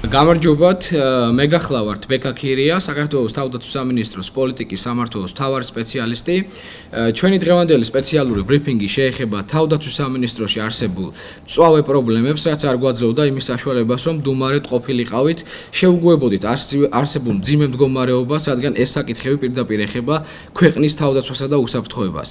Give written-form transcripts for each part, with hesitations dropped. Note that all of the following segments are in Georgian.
გამარჯობათ, მე გახლავართ ბეკა ქირია, საქართველოს თავდაცვის სამინისტროს პოლიტიკის სამმართველოს მთავარი სპეციალისტი. ჩვენი დღევანდელი სპეციალური ბრიფინგი შეეხება თავდაცვის სამინისტროში არსებულ მწვავე პრობლემებს, რაც არ გვაძლევდა იმის საშუალებას, რომ მდუმარედ ყოფილიყავით, შევუგუებოდით არსებულ მძიმე მდგომარეობას, რადგან ეს საკითხები პირდაპირ ეხება ქვეყნის თავდაცვასა და უსაფრთხოებას.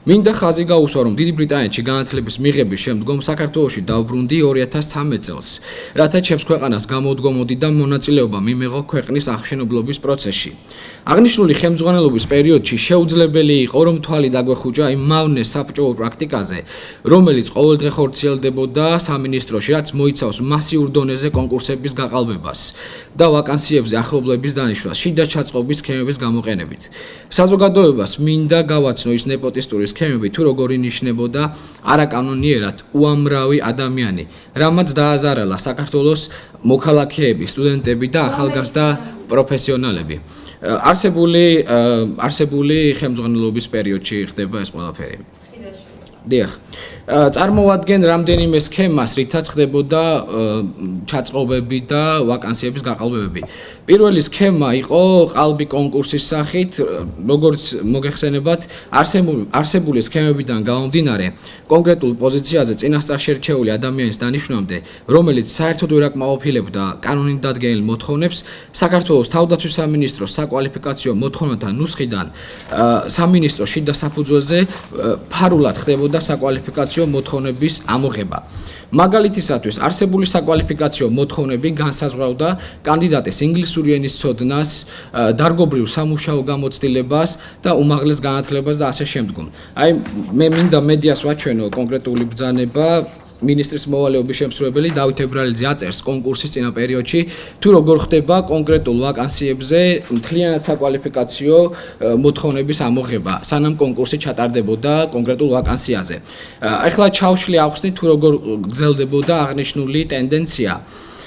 მინდა ხაზი გაუსვა, რომ დიდი ბრიტანეთში განათლების მიღების შემდგომ საქართველოში დავბრუნდი 2013 წელს, რათა ჩემს ქვეყანას გამოდგომოდი და მონაწილეობა მიმეღო ქვეყნის აღმშენებლობის პროცესში. აღნიშნული ხელმძღვანელობის პერიოდში შეუძლებელი იყო, რომ თვალი დაგვეხუჭა იმ მავნე საბჭოურ პრაქტიკაზე, რომელიც ყოველდღე ხორციელდებოდა სამინისტროში, რაც მოიცავს მასიურ დონეზე კონკურსების გაყალბებას და ვაკანსიებზე ახლობლების დანიშვნას შიდა ჩაწყობის სქემების გამოყენებით. საზოგადოებას მინდა გავაცნო ის ნეპოტისტური სქემები თუ როგორ ინიშნებოდა არაკანონიერად უამრავი ადამიანი, რამაც დააზარალა საქართველოს მოქალაქეები, სტუდენტები და ახალგაზრდა პროფესიონალები. არსებული ხელმძღვანელობის პერიოდში ხდება ეს ყველაფერი. დიახ. წარმოადგენ რამდენიმე სქემას, რითაც ხდებოდა ჩაწყობები და ვაკანსიების გაყალბებები. პირველი სქემა იყო ყალბი კონკურსის სახით, როგორც მოგეხსენებათ, არსებული სქემებიდან გამომდინარე, კონკრეტულ პოზიციაზე წინასწარ შერჩეული ადამიანის დანიშვნამდე, რომელიც საერთოდ ვერ აკმაყოფილებდა კანონით დადგენილ მოთხოვნებს, საქართველოს თავდაცვის სამინისტროს საკვალიფიკაციო მოთხოვნათა ნუსხიდან სამინისტროს შიდა საფუძველზე ფარულად ხდებოდა საკვალიფიკაციო მოთხოვნების ამოღება. მაგალითისათვის, არსებული საკვალიფიკაციო მოთხოვნები განსაზღვრავდა კანდიდატის ინგლისური ენის ცოდნას, დარგობრივ სამუშაო გამოცდილებას და უმაღლეს განათლებას და ასე შემდგომ. აი, მე მინდა მედიას ვაჩვენო კონკრეტული ბრძანება. მინისტრის მოვალეობის შემსრულებელი დავით ებრალიძე აწერს კონკურსის წინა პერიოდში, თუ როგორ ხდება კონკრეტულ ვაკანსიებზე მთლიანად საკვალიფიკაციო მოთხოვნების ამოღება, სანამ კონკურსი ჩატარდებოდა კონკრეტულ ვაკანსიაზე. ახლა ჩავშლი ახსნით, თუ როგორ გრძელდებოდა აღნიშნული ტენდენცია.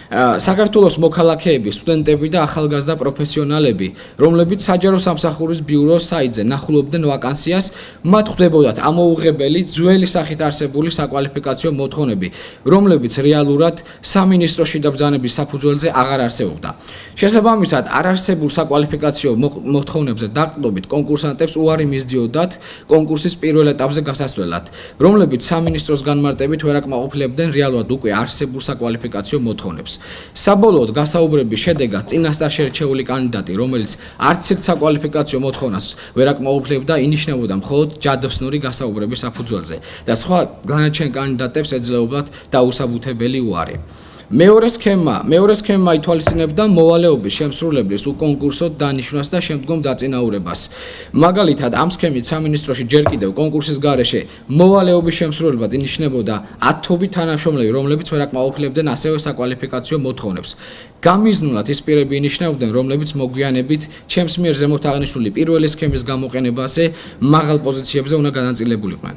საქართველოს მოქალაქეები, სტუდენტები და ახალგაზრდა პროფესიონალები, რომლებიც საჯარო სამსახურის ბიუროს საიტზე ნახულობდნენ ვაკანსიას, მათ ხვდებოდათ ამოუღებელი ძველი სახით არსებული საკვალიფიკაციო მოთხოვნები, რომლებიც რეალურად სამინისტროში დაბრძანების საფუძველზე აღარ არსებობდა. შესაბამისად, არარსებულ საკვალიფიკაციო მოთხოვნებზე დაყრდნობით კონკურსანტებს უარი მისდიოდათ კონკურსის პირველ ეტაპზე გასასვლელად, რომლებიც სამინისტროს განმარტებით ვერ აკმაყოფილებდნენ რეალურად უკვე არსებულ საკვალიფიკაციო მოთხოვნებს. საბოლოოდ გასაუბრების შედეგად წინასწარ შერჩეული კანდიდატი, რომელიც არც ერთ საკვალიფიკაციო მოთხოვნას ვერ აკმაყოფილებდა, ინიშნებოდა მხოლოდ ჯადოსნური გასაუბრების საფუძველზე და სხვა განაჩენ კანდიდატებს ეძლეოდათ დაუსაბუთებელი უარი. მეორე სქემა ითვალისწინებდა მოვალეობის შემსრულებლის უკონკურსოდ დანიშვნას და შემდგომ დაწინაურებას. მაგალითად, ამ სქემით სამინისტროში ჯერ კიდევ კონკურსის გარეშე მოვალეობის შემსრულებლად ინიშნებოდა ათობით თანამშრომლები, რომლებიც ვერ აკმაყოფილებდნენ ასევე საკვალიფიკაციო მოთხოვნებს. გამიზნულად ის პირები ინიშნებდნენ, რომლებიც მოგვიანებით ჩემს მიერ ზემოთ აღნიშნული პირველი სქემის გამოყენებაზე მაღალ პოზიციებზე უნდა განაწილებულიყვნენ.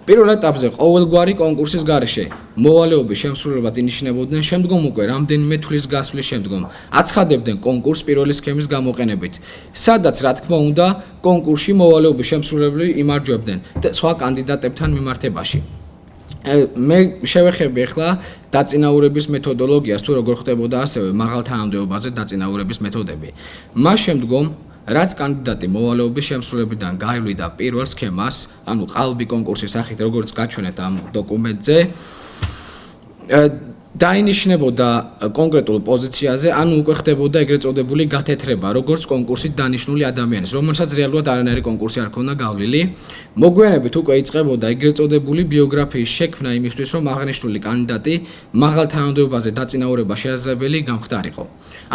პირველ ეტაპზე ყოველგვარი კონკურსის გარეშე მოვალეობის შემსრულებლად ინიშნებოდნენ, შემდგომ უკვე რამდენიმე თვლის გასვლის შემდგომ აცხადებდნენ კონკურსს პირველი სქემის გამოყენებით, სადაც რა თქმა უნდა კონკურსში მოვალეობის შემსრულებლები იმარჯვებდნენ სხვა კანდიდატებთან მიმართებაში. მე შევეხები ახლა დაწინაურების მეთოდოლოგიას, თუ როგორ ხდებოდა ასევე მაღალ თანამდებობაზე დაწინაურების მეთოდები. მას შემდგომ რაც კანდიდატი მოვალეობის შემსრულებიდან გაივლიდა პირველ სქემას, ანუ ყალბი კონკურსის სახით, როგორც გაჩვენეთ ამ დოკუმენტზე, დაინიშნებოდა კონკრეტულ პოზიციაზე, ანუ უკვე ხდებოდა ეგრეთ წოდებული გათეთრება, როგორც კონკურსით დანიშნული ადამიანის, რომელსაც რეალურად არანაირი კონკურსი არ ჰქონდა გავლილი. მოგვიანებით უკვე იწყებოდა ეგრეთ წოდებული ბიოგრაფიის შექმნა იმისთვის, რომ აღნიშნული კანდიდატი მაღალ თანამდებობაზე დაწინაურება შესაძლებელი გამხდარიყო.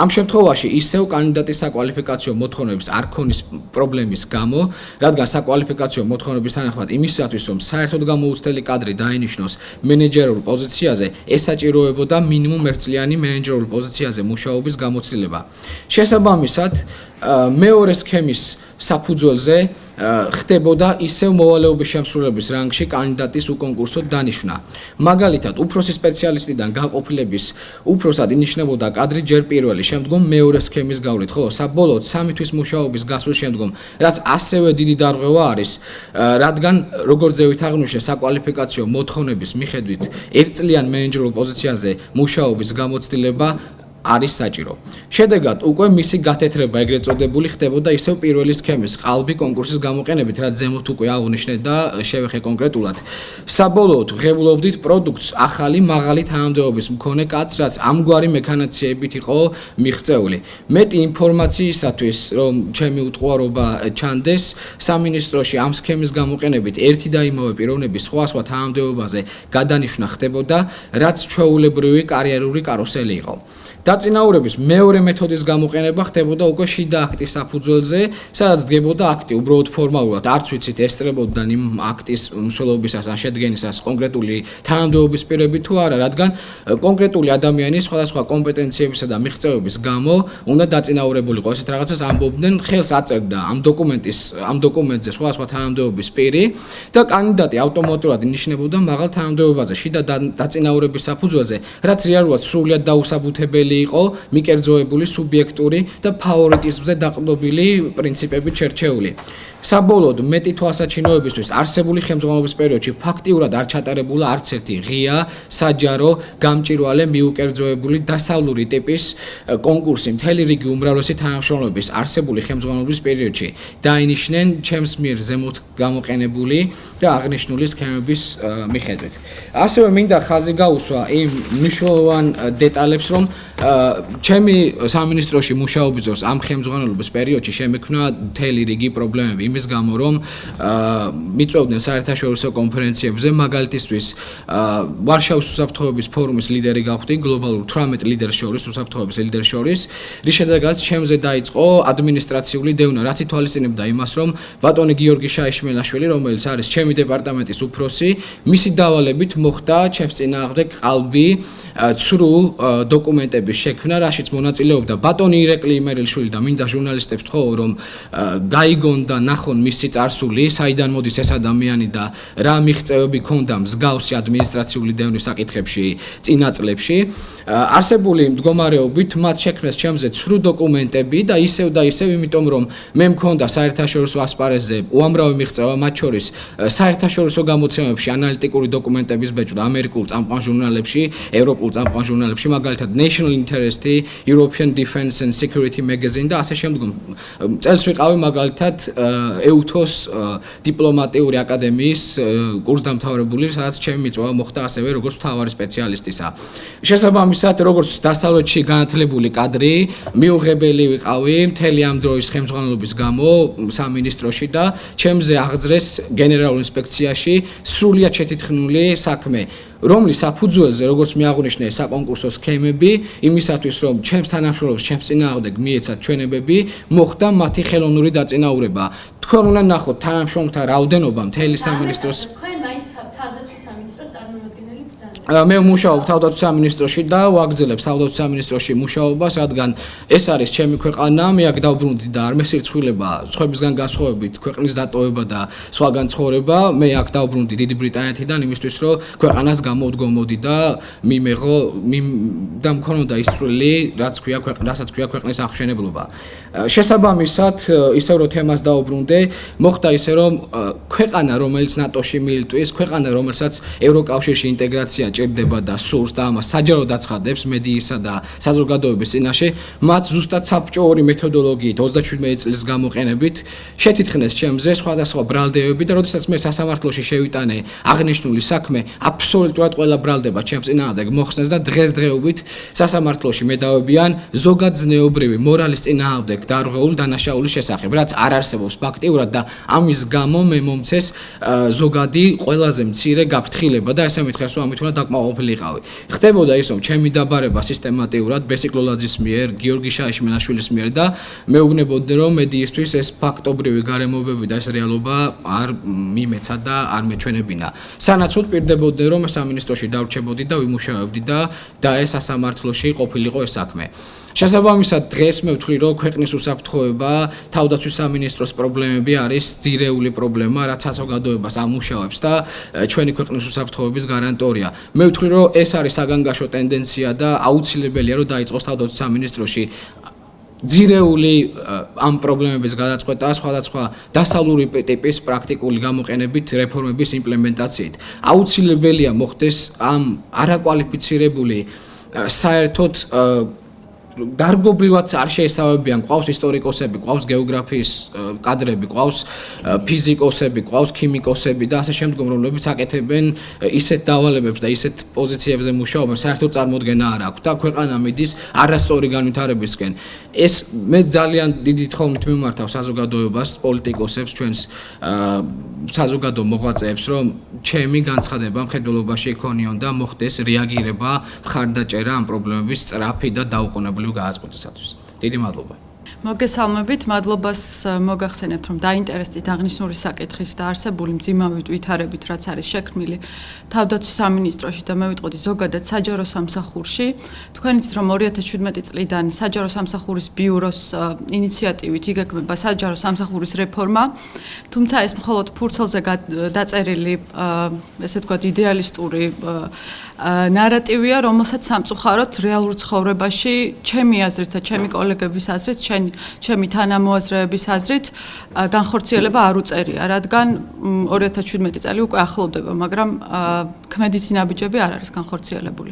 ამ შემთხვევაში ისევ კანდიდატის საკვალიფიკაციო მოთხოვნების არ ქონის პრობლემის გამო, რადგან საკვალიფიკაციო მოთხოვნების თანახმად იმისათვის, რომ საერთოდ გამოუცდელი კადრი დაინიშნოს მენეჯერულ პოზიციაზე, ეს საჭიროებოდა მინიმუმ ერთწლიანი მენეჯერულ პოზიციაზე მუშაობის გამოცდილება. შესაბამისად, მეორე სქემის საფუძველზე ხდებოდა ისევ მოვალეობის შემსრულებლების რანგში კანდიდატის უკონკურსოდ დანიშვნა. მაგალითად, უფროსი სპეციალისტიდან გაყოფილების უფროსად ინიშნებოდა კადრი ჯერ პირველი, შემდგომ მეორე სქემის გავლით, ხოლო საბოლოოდ 3 თვის მუშაობის გასვლის შემდგომ, რაც ასევე დიდი დარღვევა არის, რადგან როგორც ზევით აღნიშნე საკვალიფიკაციო მოთხოვნების მიხედვით ერთწლიან მენეჯერულ პოზიციაზე მუშაობის გამოცდილება არის საჭირო. შედეგად უკვე მისი გათეთრება ეგრეთ წოდებული ხდებოდა ისევ პირველი სქემის ყალბი კონკურსის გამოყენებით, რაც ზემოთ უკვე აღნიშნეთ და შევეხე კონკრეტულად. საბოლოოდ ღებულობდით პროდუქტს ახალი მაღალი თანამდებობის მქონე კაცს, რაც ამგვარი მექანიზმებით იყო მიღწეული. მეტი ინფორმაციისათვის, რომ ჩემი უტყუარობა ჩანდეს, სამინისტროში ამ სქემის გამოყენებით ერთი და იმავე პიროვნების სხვა თანამდებობაზე გადანიშვნა ხდებოდა, რაც ჩვეულებრივი კარიერული კარუსელი იყო. დაწინაურების მეორე მეთოდის გამოყენება ხდებოდა უკვე შიდა აქტის საფუძველზე, სადაც დგებოდა აქტი უბრალოდ ფორმალურად, არც ვიცით ესწრებოდა იმ აქტის მსვლელობისას ან შედგენისას კონკრეტული თანამდებობის პირები თუ არა, რადგან კონკრეტული ადამიანის სხვადასხვა კომპეტენციებისა და მიღწევების გამო უნდა დაწინაურებულიყო. ესეთ რაღაცას ამბობდნენ, ხელს აწერდა ამ დოკუმენტზე სხვადასხვა თანამდებობის პირი და კანდიდატი ავტომატურად ინიშნებოდა მაღალ თანამდებობაზე შიდა დაწინაურების საფუძველზე, რაც რეალურად სრულიად დაუსაბუთებელი იყო მიკერძოებული სუბიექტური და ფავორიტიზმზე დაყრდნობილი პრინციპებით შერჩეული. საბოლოოდ მეტი თვალსაჩინოებისთვის არსებული ხელმძღვანელობის პერიოდში ფაქტიურად არ ჩატარებულა არც ერთი ღია, საჯარო, გამჭვირვალე, მიუკერძოებული დასავლური ტიპის კონკურსი მთელი რიგი უმრავლესი თანამშრომლობის არსებული ხელმძღვანელობის პერიოდში დაინიშნენ ჩემს მიერ ზემოთ გამოყენებული და აღნიშნული სქემების მიხედვით. ასევე მინდა ხაზი გაუსვა იმ მნიშვნელოვან დეტალებს, რომ ჩემი სამინისტროში მუშაობის დროს ამ ხელმძღვანელობის პერიოდში შემექმნა მთელი რიგი პრობლემები იმის გამო, რომ მიწვევდნენ საერთაშორისო კონფერენციებზე, მაგალითისთვის ვარშავის უსაფრთხოების ფორუმის ლიდერი გავხდი, გლობალურ 18 ლიდერს შორის, უსაფრთხოების ლიდერს შორის, რის შედეგადაც ჩემზე დაიწყო ადმინისტრაციული დევნა, რაც ითვალისწინებდა იმას, რომ ბატონი გიორგი შაიშმელაშვილი, რომელიც არის ჩემი დეპარტამენტის უფროსი, მისი დავალებით მოხდა ჩემს წინააღმდეგ ყალბი ცრუ დოკუმენტების შექმნა, რაშიც მონაწილეობდა ბატონი ირეკლი იმერილიშვილი და მინდა ჟურნალისტებს თქვო, რომ გაიგონ და ნახონ მისი წარსული, საიდან მოდის ეს ადამიანი და რა მიღწევები ჰქონდა მსგავსი ადმინისტრაციული დევნის საკითხებში წინა წლებში. არსებული მდგომარეობით მათ შექმნეს ჩემზე ცრუ დოკუმენტები და ისევ, იმიტომ რომ მე მქონდა საერთაშორისო ასპარეზზე უამრავი მიღწევა, მათ შორის საერთაშორისო გამოცემებში ანალიტიკური დოკუმენტების ბეჭდა ამერიკულ წამყვან ჟურნალებში, ევროპულ წამყვან ჟურნალებში, მაგალითად National Interest, European Defense and Security Magazine და ასე შემდგომ. წელს ვიყავი მაგალითად EUTHOS დიპლომატიური აკადემიის კურსდამთავრებული, სადაც ჩემი მიწვევა მოხდა ასევე როგორც მთავარი სპეციალისტისა. შესაბამისად, როგორც დასავლეთში განათლებული კადრი, მიუღებელი ვიყავი მთელი ამ დროის ხელმძღვანელობის გამო სამინისტროში და ჩემზე აღძრეს გენერალურ ინსპექციაში სრულიად შეთითხნული საქმე, რომლის საფუძველზე, როგორც მე აღნიშნე, საკონკურსო სქემები, იმისათვის, რომ ჩემს თანამშრომლებს, ჩემს წინააღმდეგ მიეცათ ჩვენებები, მოხდა მათი ხელოვნური დაწინაურება. თქვენ უნდა ნახოთ თანამშრომლთა რაოდენობა მთელი სამინისტროს. მე ვმუშაობ თავდაცვის სამინისტროში და ვაგრძელებ თავდაცვის სამინისტროში მუშაობას, რადგან ეს არის ჩემი ქვეყანა, მე აქ დავბრუნდი და არ მესირცხვილება სხვებისგან განსხვავებით ქვეყნის დატოვება და სხვაგან ცხოვრება, მე აქ დავბრუნდი დიდი ბრიტანეთიდან იმისთვის, რომ ქვეყანას გამოვდგომოდი და მიმეღო და მქონოდა ის წვლილი, რასაც ქვია ქვეყნის აღმშენებლობა. შესაბამისად, ისევ რომ თემას დავბრუნდე, მოხდა ისე, რომ ქვეყანა, რომელიც ნატოში მიიტყვის, ქვეყანა, რომელსაც ევროკავშირში ინტეგრაცია ჭირდება და სურს და ამას საჯაროდ აცხადებს მედიისა და საზოგადოების წინაშე, მათ ზუსტად საბჭოური მეთოდოლოგიით 37 წლის გამოყენებით შეთითხნეს ჩემზე სხვადასხვა ბრალდებები და როდესაც მე სასამართლოში შევიტანე აღნიშნული საქმე, აბსოლუტურად ყველა ბრალდება ჩემს წინააღმდეგ მოხსნეს და დღესდღეობით სასამართლოში მე დავებიან ზოგადზნეობრივი მორალის წინააღმდეგ დარღვეული დანაშაულის შესახებ, რაც არ არსებობს ფაქტიურად და ამის გამო მე მომცეს ზოგადი ყველაზე მცირე გაფრთხილება და ესე მითხეს, რომ ამით უნდა დაკმაყოფილიყავი. ხდებოდა ის, რომ ჩემი დაბარება სისტემატიურად ბესიკ ლოლაძის მიერ, გიორგი შაიშმელაშვილის მიერ და მეუბნებოდნენ, რომ მედიისთვის ეს ფაქტობრივი გარემოებები და ეს რეალობა არ მიმეცა და არ მეჩვენებინა. სანაცვლოდ პირდებოდნენ, რომ სამინისტროში დავრჩებოდი და ვიმუშავებდი და ეს სასამართლოში ყოფილიყო ეს საქმე. შესაბამისად, დღეს მე ვთვლი, რომ ქვეყნის უსაფრთხოება, თავდაცვის სამინისტროს პრობლემები არის ძირეული პრობლემა, რაც საზოგადოებას ამუშავებს და ჩვენი ქვეყნის უსაფრთხოების გარანტორია. მე ვთვლი, რომ ეს არის საგანგაშო ტენდენცია და აუცილებელია, რომ დაიწყოს თავდაცვის სამინისტროში ძირეული ამ პრობლემების გადაწყვეტა სხვადასხვა დასავლური ტიპის პრაქტიკული გამოყენებით რეფორმების იმპლემენტაციით. აუცილებელია მოხდეს ამ არაკვალიფიცირებული საერთოდ დარგობრივად არ შეესაბამებიან, ყავს ისტორიკოსები, ყავს გეოგრაფიის კადრები, ყავს ფიზიკოსები, ყავს ქიმიკოსები და ასე შემდგომ, რომლებიც აკეთებენ ისეთ დავალებებს და ისეთ პოზიციებზე მუშაობენ, საერთოდ წარმოდგენა არ აქვს და ქვეყანა მიდის არასწორი განვითარებისკენ. ეს მე ძალიან დიდი თხოვნით მიმართავ საზოგადოებას, პოლიტიკოსებს, ჩვენს საზოგადო მოღვაწეებს, რომ ჩემი განცხადება მხედველობაში იქონიონ და მოხდეს რეაგირება, მხარდაჭერა ამ პრობლემების სწრაფი და დაუყოვნებლივ გააზრდისათვის. დიდი მადლობა. მოგესალმებით, მადლობას მოგახსენებთ, რომ დაინტერესდით აღნიშნული საკითხის და არსებული მძიმავი ვითარებით, რაც არის შექმნილი თავდაცვის სამინისტროში და მე ვიტყოდი ზოგადად საჯარო სამსახურში. თქვენ იცით, რომ 2017 წლიდან საჯარო სამსახურის ბიუროს ინიციატივით იგეგმება საჯარო სამსახურის რეფორმა, თუმცა ეს მხოლოდ ფურცელზე დაწერილი, ესე ვთქვათ, იდეალისტური ნარატივია, რომელსაც სამწუხაროდ რეალურ ცხოვრებაში ჩემი აზრით და ჩემი კოლეგების აზრით, ჩემი თანამოაზრეების აზრით განხორციელება არ უწერია, რადგან 2017 წელი უკვე ახლოვდება, მაგრამ ქმედითი ნაბიჯები არ არის განხორციელებული.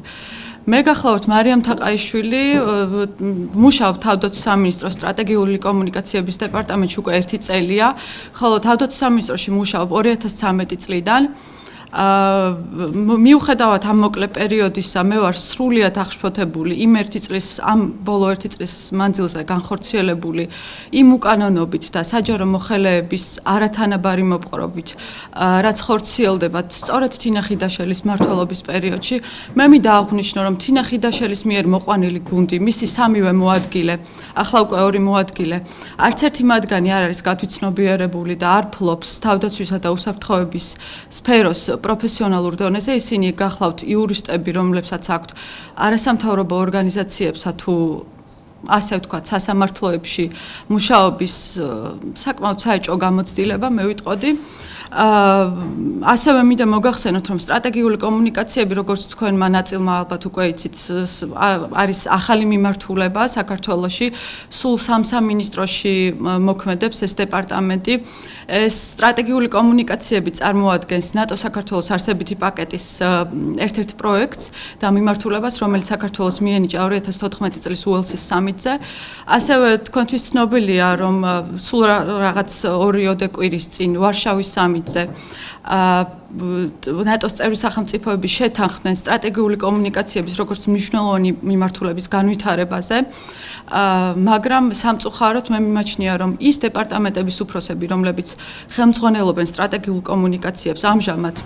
მე გახლავართ მარიამ თაყაიშვილი, მუშაობ თავდაცვის სამინისტროს სტრატეგიული კომუნიკაციების დეპარტამენტში უკვე 1 წელია, ხოლო თავდაცვის სამინისტროში მუშაობ 2013 წლიდან. მიუხედავად ამ მოკლე პერიოდისა, მე ვარ სრულიად აღშფოთებული იმ 1 წლის, ამ ბოლო 1 წლის მანძილზე განხორციელებული იმ უკანონობით და საჯარო მოხელეების არათანაბარი მოპყრობით, რაც ხორციელდება სწორედ თინა ხიდაშელის მმართველობის პერიოდში. მე მინდა აღვნიშნო, რომ თინა ხიდაშელის მიერ მოყვანილი გუნდი, მისი 3-ვე მოადგილე, ახლა უკვე 2 მოადგილე, არც ერთი მათგანი არ არის გათვითცნობიერებული და არ ფლობს თავდაცვისა და უსაფრთხოების სფეროს პროფესიონალურ დონეზე, ისინი გახლავთ იურისტები, რომლებსაც აქვთ არასამთავრობო ორგანიზაციებსა თუ ასე ვთქვათ, სასამართლოებში მუშაობის საკმაოდ საეჭვო გამოცდილება, მე ვიტყოდი. ასევე მინდა მოგახსენოთ, რომ სტრატეგიული კომუნიკაციები, როგორც თქვენმა ნაწილმა ალბათ უკვე იცით, არის ახალი მიმართულება საქართველოში, სულ 3 სამინისტროში მოქმედებს ეს დეპარტამენტი. ეს სტრატეგიული კომუნიკაციები წარმოადგენს ნატო-საქართველოს არსებითი პაკეტის ერთ-ერთ პროექტს და მიმართულებას, რომელიც საქართველოს მიენიჭა 2014 წლის უელსის სამიტზე. ასევე თქვენთვის ცნობილია, რომ სულ რაღაც 2-3 კვირის წინ ვარშავის სამიტზე ნატოს წევრი სახელმწიფოები შეთანხმდნენ სტრატეგიული კომუნიკაციების როგორც მნიშვნელოვანი მიმართულების განვითარებაზე, მაგრამ სამწუხაროდ მე მიმაჩნია, რომ ის დეპარტამენტების უფროსები, რომლებიც ხელმძღვანელობენ სტრატეგიულ კომუნიკაციებს, ამჟამად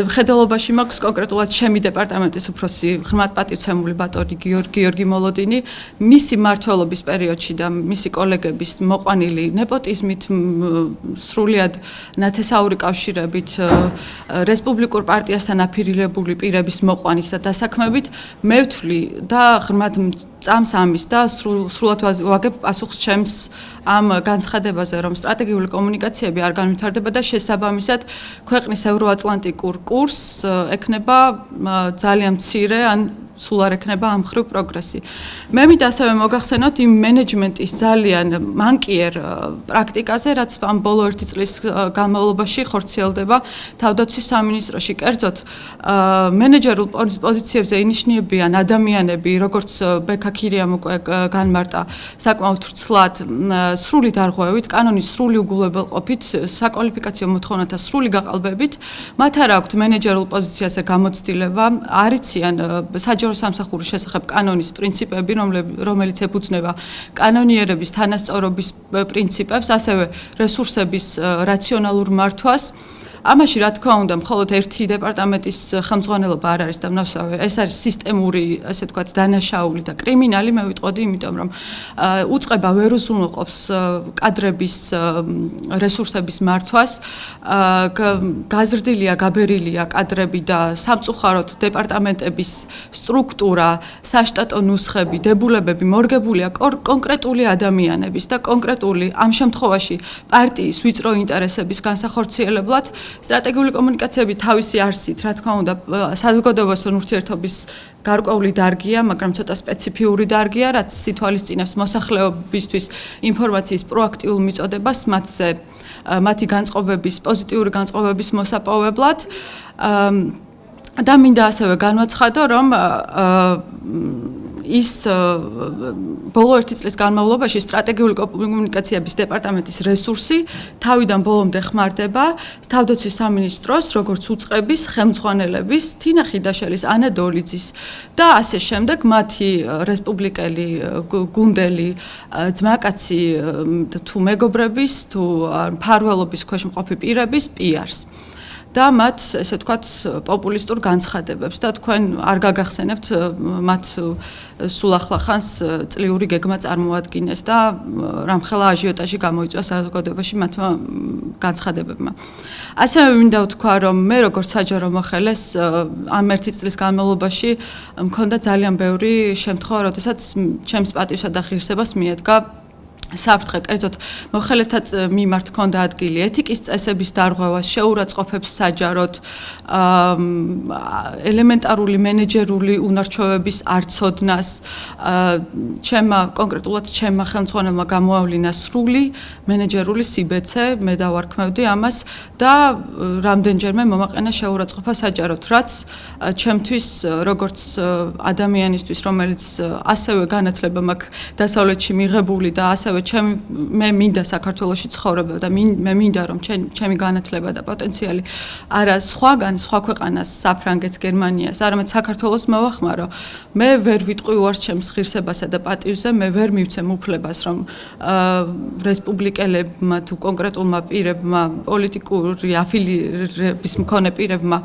მხედველობაში მაქვს კონკრეტულად ჩემი დეპარტამენტის უფროსი, ღრმად პატივცემული ბატონი გიორგი მოლოდინი, მისი მმართველობის პერიოდში და მისი კოლეგების მოყვანილი ნეპოტიზმით, სრულიად ნათესაური კავშირებით, რესპუბლიკურ პარტიასთან აფილიირებული პირების მოყვანის და დასაქმებით, მე ვთვლი და ღრმად წამს ამის და სრულად ვაგებ პასუხს ჩემს ამ განცხადებაზე, რომ სტრატეგიული კომუნიკაციები არ განვითარდება და შესაბამისად ქვეყნის ევროატლანტიკურ კურსს ექნება ძალიან მცირე ან სულ არ ექნება ამ ხრივ პროგრესი. მე მინდა ასევე მოგახსენოთ იმ მენეჯმენტის ძალიან მანკიერ პრაქტიკაზე, რაც ამ ბოლო 1 წლის განმავლობაში ხორციელდება თავდაცვის სამინისტროში. კერძოდ, მენეჯერულ პოზიციებზე ინიშნებიან ადამიანები, როგორც ბექა ქირიამ უკვე განმარტა, საკმაოდ ვრცლად, სრული დარღვევით, კანონის სრული უგულებელყოფით, საკვალიფიკაციო მოთხოვნათა სრული გაყალბებით, მათ არ აქვთ მენეჯერულ პოზიციაზე გამოცდილება, არ იციან საჯარო სამსახურის შესახებ კანონის პრინციპები, რომელიც ეფუძნება კანონიერების თანასწორობის პრინციპებს, ასევე რესურსების რაციონალურ მართვას. ამაში რა თქმა უნდა, მხოლოდ ერთი დეპარტამენტის ხელმძღვანელობა არ არის დამნაშავე, ეს არის სისტემური, ასე ვთქვათ, დანაშაული და კრიმინალი, მე ვიტყოდი, იმიტომ რომ უწყება ვერ უზრუნველყოფს კადრების რესურსების მართვას, გაზრდილია, გაბერილია კადრები და სამწუხაროდ დეპარტამენტების სტრუქტურა, საშტატო ნუსხები, დებულებები მორგებულია კონკრეტული ადამიანების და კონკრეტული ამ შემთხვევაში პარტიის ვიწრო ინტერესების განსახორციელებლად. სტრატეგიული კომუნიკაციები თავისი არსით, რა თქმა უნდა, საზოგადოებასთან ურთიერთობის გარკვეული დარგია, მაგრამ ცოტა სპეციფიური დარგია, რაც ითვალისწინებს მოსახლეობისთვის ინფორმაციის პროაქტიულ მიწოდებას მათი განწყობების, პოზიტიური განწყობების მოსაპოვებლად. და მინდა ასევე განვაცხადო, რომ ის ბოლო 1 წლის განმავლობაში სტრატეგიული კომუნიკაციების დეპარტამენტის რესურსი თავიდან ბოლომდე ხმარდება თავდაცვის სამინისტროს, როგორც უწყების, ხელმძღვანელების, თინა ხიდაშელის, ანა დოლიძის და ასე შემდეგ მათი რესპუბლიკელი გუნდელი ძმაკაცი თუ მეგობრების, თუ მფარველობის ქვეშ მყოფი პირების PR-ს. და მათ ესე ვთქვათ პოპულისტურ განცხადებებს და თქვენ არ გაგახსენებთ მათ სულ ახლახანს წლიური გეგმა წარმოადგინეს და რამხელა აჟიოტაჟი გამოიწვია საზოგადოებაში მათმა განცხადებებმა. ასევე მინდა ვთქვა, რომ მე როგორც საჯარო მოხელეს ამ 1 წლის განმავლობაში მქონდა ძალიან ბევრი შემთხვევა, როდესაც ჩემს პატივსა და ღირსებას მიედგა საფრთხე, კერძოდ მოხელეთაც მიმართ ქონდა ადგილი ეთიკის წესების დარღვევას, შეურაცხყოფებს საჯაროდ, ელემენტარული მენეჯერული უნარჩვევების არცოდნას, კონკრეტულად ჩემმა ხელმძღვანელმა გამოავლინა სრული მენეჯერული სიბეცე, მე დავარქმევდი ამას და რამდენჯერმე მომაყენა შეურაცხყოფა საჯაროდ, რაც ჩემთვის როგორც ადამიანისთვის, რომელიც ასევე განათლება მაქვს დასავლეთში მიღებული და ასევე მე მინდა საქართველოში ცხოვრება და მე მინდა რომ ჩემი განათლება და პოტენციალი არა სხვა ქვეყანას, საფრანგეთს, გერმანიას, არამედ საქართველოს მოვახმარო. მე ვერ ვიტყვი უარს ჩემს ღირსებასა და პატივზე, მე ვერ მივცემ უფლებას რომ რესპუბლიკელებმა თუ კონკრეტულმა პირებმა, პოლიტიკური აფილირების მქონე პირებმა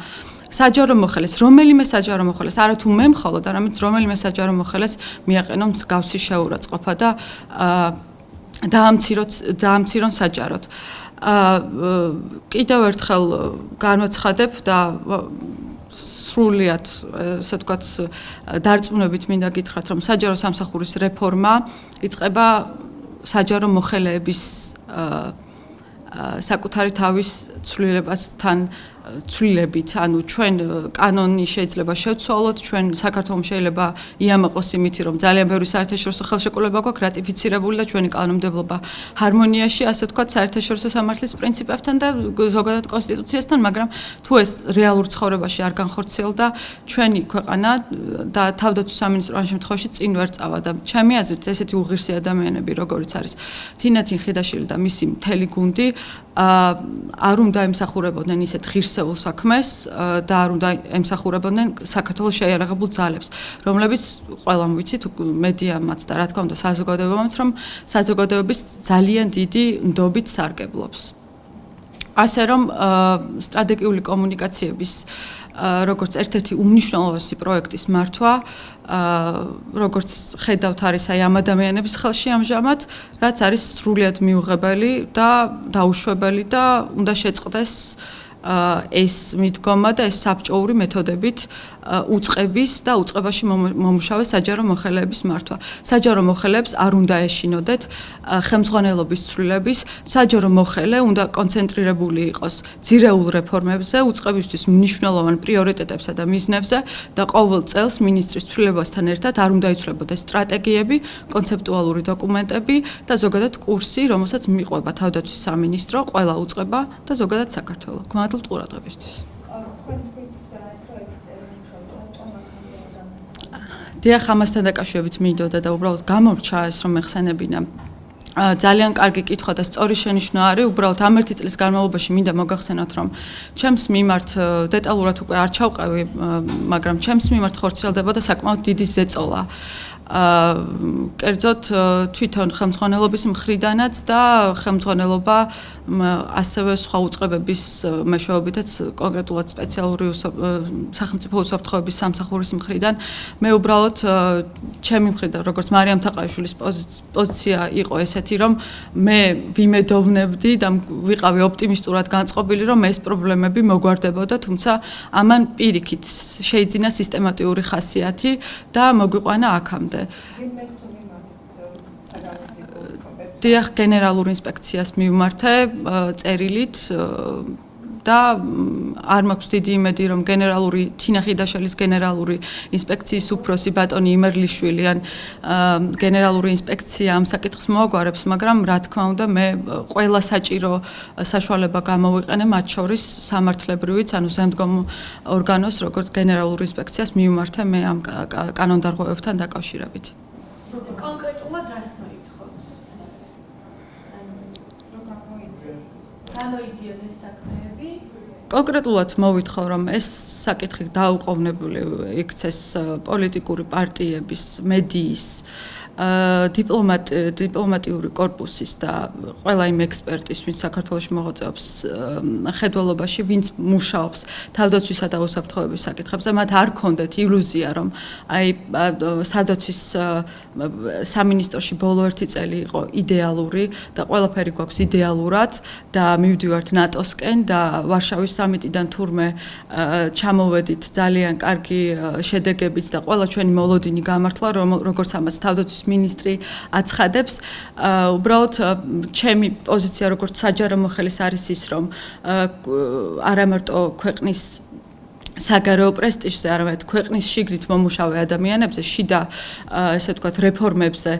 საჯარო მოხელეს, რომელიმე საჯარო მოხელეს, არა თუ მე მხოლოდ, არამედ რომელიმე საჯარო მოხელეს მიაყენონ მსგავსი შეურაცხყოფა და დაამცირონ საჯაროდ. კიდევ ერთხელ განვაცხადებ და სრულიად, ასე ვთქვათ, დარწმუნებით მინდა გითხრათ, რომ საჯარო სამსახურის რეფორმა იწყება საჯარო მოხელეების საკუთარი თავის ცვლილებით, ანუ ჩვენ კანონი შეიძლება შევცვალოთ, ჩვენ საქართველოს შეიძლება იამაყოს იმითი, რომ ძალიან ბევრი საერთაშორისო ხელშეკრულება გვაქვს რატიფიცირებული და ჩვენი კანონმდებლობა ჰარმონიაში, ასე ვთქვათ, საერთაშორისო სამართლის პრინციპებთან და ზოგადად კონსტიტუციასთან, მაგრამ თუ ეს რეალურ ცხოვრებაში არ განხორციელდა, ჩვენი ქვეყანა და თავდაცვის სამინისტრო ამ შემთხვევაში წინ ვერ წავა და ჩემი აზრით ესეთი უღირსი ადამიანები, როგორიც არის თინა თინხიდაშვილი და მისი მთელი გუნდი არ უნდა ემსახურებოდნენ ისეთ ღირსეულ საქმეს და არ უნდა ემსახურებოდნენ საქართველოს შეიარაღებულ ძალებს, რომლებიც ყველამ ვიცით, მედიამაც და რა თქმა უნდა საზოგადოებამაც, რომ საზოგადოების ძალიან დიდი ნდობით სარგებლობს. ასე რომ სტრატეგიული კომუნიკაციების როგორც ერთ-ერთი უმნიშვნელოვანესი პროექტის მართვა, როგორც ხედავთ არის აი ამ ადამიანების ხელში ამჟამად, რაც არის სრულიად მიუღებელი და დაუშვებელი და უნდა შეწყდეს ეს მიდგომა და ეს საბჭოური მეთოდებით უწყების და უწყებაში მომუშავე საჯარო მოხელეების მართვა. საჯარო მოხელეებს არ უნდა ეშინოდეთ ხელმძღვანელობის ცვლილების, საჯარო მოხელე უნდა კონცენტრირებული იყოს ძირეულ რეფორმებზე, უწყებისთვის მნიშვნელოვან პრიორიტეტებსა და მიზნებზე და ყოველ წელს მინისტრის ცვლილებასთან ერთად არ უნდა იცვლებოდეს სტრატეგიები, კონცეპტუალური დოკუმენტები და ზოგადად კურსი, რომელსაც მიყვება თავდაცვის სამინისტრო, ყველა უწყება და ზოგადად საქართველო. გმადლობთ ყურადღებისთვის. დიახ, ამასთან დაკავშირებით მინდოდა და უბრალოდ გამორჩა ეს რომ მეხსენებინა. ძალიან კარგი კითხვა და სწორი შენიშვნა არის, უბრალოდ ამ 1 წლის განმავლობაში მინდა მოგახსენოთ, რომ ჩემს მიმართ დეტალურად უკვე არ ჩავყევი, მაგრამ ჩემს მიმართ ხორციელდებოდა საკმაოდ დიდი ზეწოლა. კერძოდ თვითონ ხელმძღვანელობის მხრიდანაც და ხელმძღვანელობა ასევე სხვა უწყებების მეშვეობითაც კონკრეტულად სპეციალური სახელმწიფო უსაფრთხოების სამსახურის მხრიდან მე უბრალოდ ჩემი მხრიდან როგორც მარიამ თაყაიშვილის პოზიცია იყო ესეთი, რომ მე ვიმედოვნებდი და ვიყავი ოპტიმისტურად განწყობილი, რომ ეს პრობლემები მოგვარდებოდა, თუმცა ამან პირიქით შეიძინა სისტემატიური ხასიათი და მოგვიყვანა აქამდე. დიახ, გენერალურ ინსპექციას მივმართე წერილით და არ მაქვს დიდი იმედი რომ გენერალური თინა ხიდაშელის გენერალური ინსპექციის უფროსი ბატონი იმერლიშვილი ან გენერალური ინსპექცია ამ საკითხს მოაგვარებს, მაგრამ რა თქმა უნდა მე ყველა საჭირო საშუალება გამოვიყენე მათ შორის სამართლებრივიც, ანუ ზემდგომ ორგანოს, როგორც გენერალურ ინსპექციას მივმართე მე ამ კანონდარღვევებთან დაკავშირებით. კონკრეტულად რას მოითხოვთ? გამოიძიონ ეს საქმეები? კონკრეტულად მოვითხოვ, რომ ეს საკითხი დაუყოვნებლივ იქცეს პოლიტიკური პარტიების, მედიის, დიპლომატიური კორპუსის და ყველა იმ ექსპერტის, ვინც საქართველოში მოღვაწეობს ხედველობაში, ვინც მუშაობს თავდაცვისა და უსაფრთხოების საკითხებზე, მათ არ ქონდეთ ილუზია, რომ აი სადაცვის სამინისტროში ბოლო 1 წელი იყო იდეალური და ყველაფერი გვაქვს იდეალურად და მივდივართ ნატოსკენ და ვარშავის სამიტიდან თურმე ჩამოვედით ძალიან კარგი შედეგებით და ყველა ჩვენი მოლოდინი გამართლა, როგორც ამას თავდაცვის მინისტრი აცხადებს. უბრალოდ ჩემი პოზიცია როგორც საჯარო მოხელის არის ის, რომ არა მარტო ქვეყნის საგარეო პრესტიჟზე, არამედ ქვეყნის შიგნით მომუშავე ადამიანებზე, შიდა ესე ვთქვათ რეფორმებზე,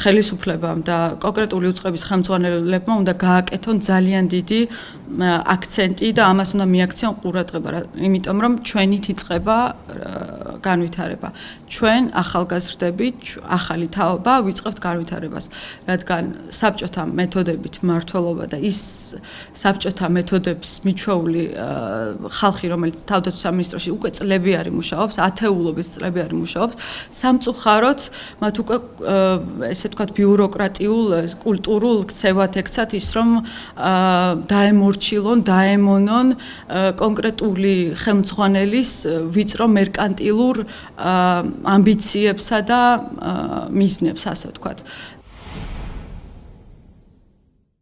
ხელისუფლებამ და კონკრეტული უწყების ხელმძღვანელებმა უნდა გააკეთონ ძალიან დიდი აქცენტი და ამას უნდა მიაქციონ ყურადღება, იმიტომ რომ ჩვენით იწყება განვითარება. ჩვენ ახალგაზრდები, ახალი თაობა ვიწყებთ განვითარებას, რადგან საბჭოთა მეთოდებით მმართველობა და ის საბჭოთა მეთოდებს მიჩვეული ხალხი, რომელიც თავდაცვის სამინისტროში უკვე წლები არის მუშაობს, ათეულობით წლები არის მუშაობს, სამწუხაროდ მათ უკვე ესე ვთქვათ ბიუროკრატიულ, კულტურულ ქცევად ექცათ ის, რომ დაემორჩილონ, დაემონონ კონკრეტული ხელმძღვანელის ვიწრო მერკანტილურ ამბიციებსა და მიზნებს, ასე ვთქვათ.